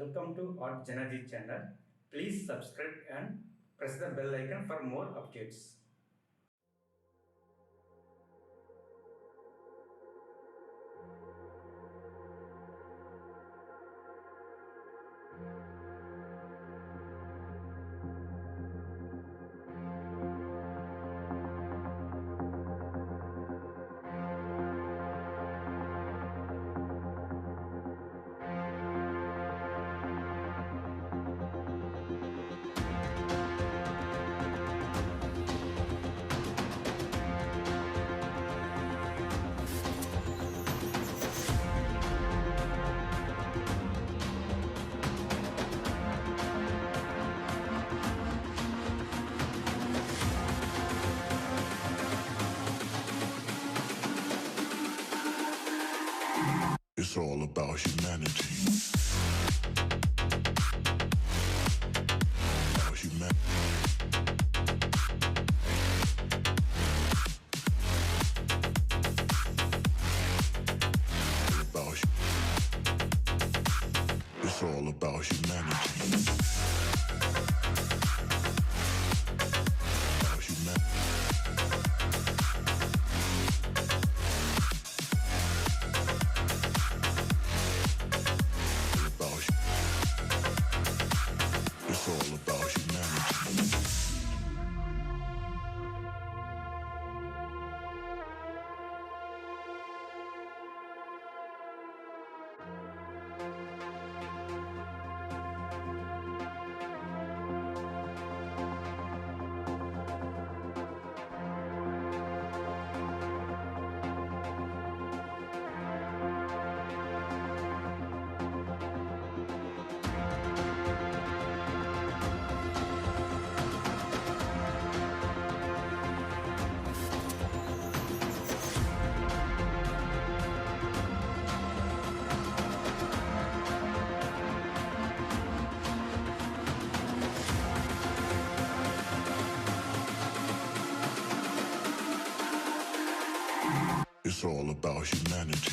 Welcome to JanaG channel. Please subscribe and press the bell icon for more updates. It's all about humanity. About humanity. It's all about humanity. About humanity. It's all about humanity. It's all about humanity.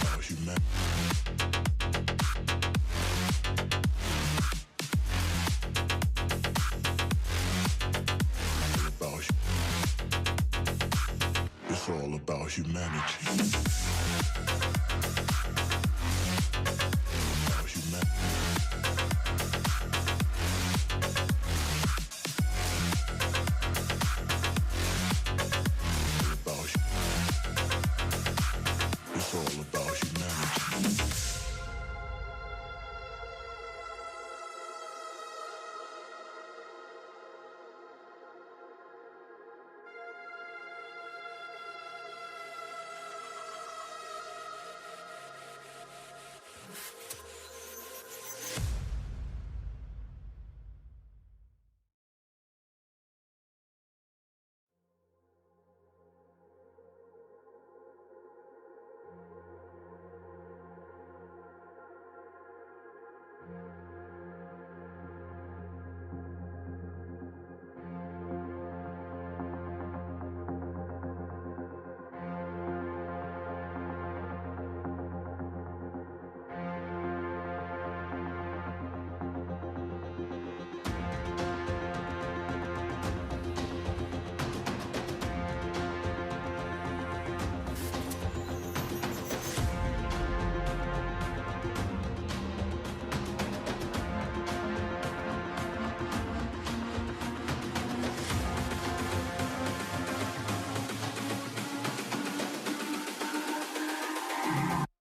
About humanity. It's all about humanity. About humanity. It's all about humanity.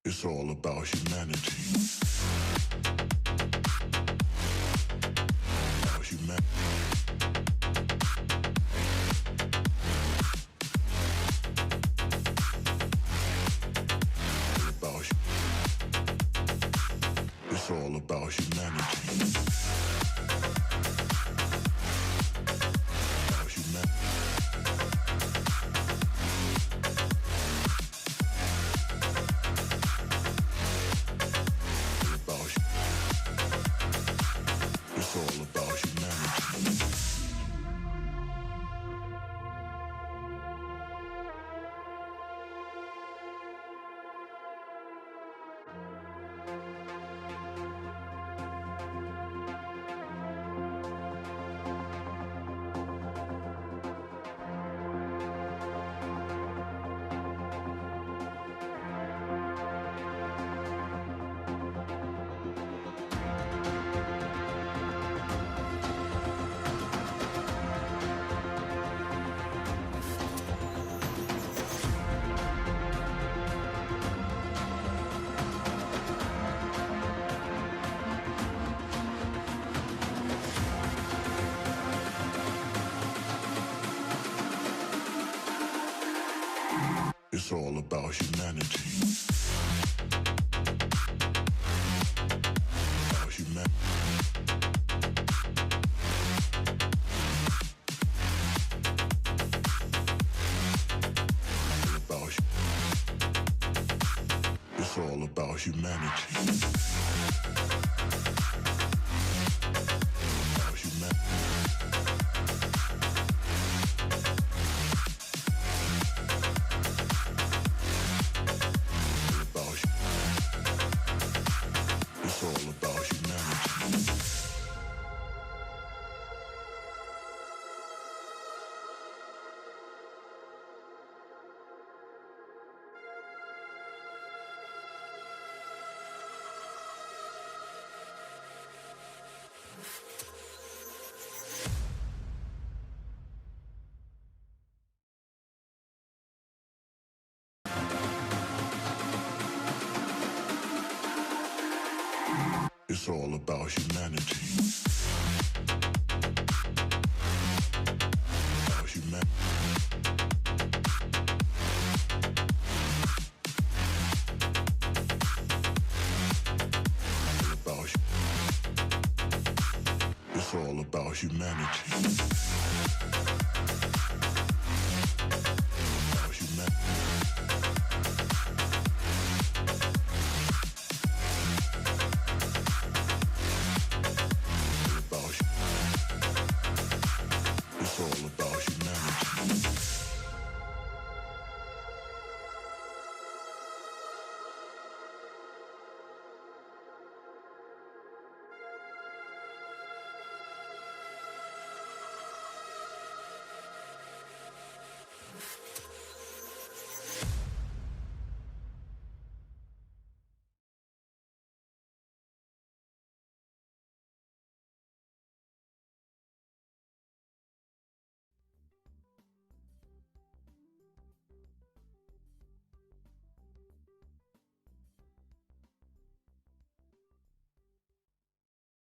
It's all about humanity. About humanity. It's all about humanity. About humanity. It's all about humanity. It's all about humanity. About humanity. It's all about humanity. About humanity. It's all about humanity. It's all about humanity. About humanity. It's all about humanity. About humanity. It's all about you.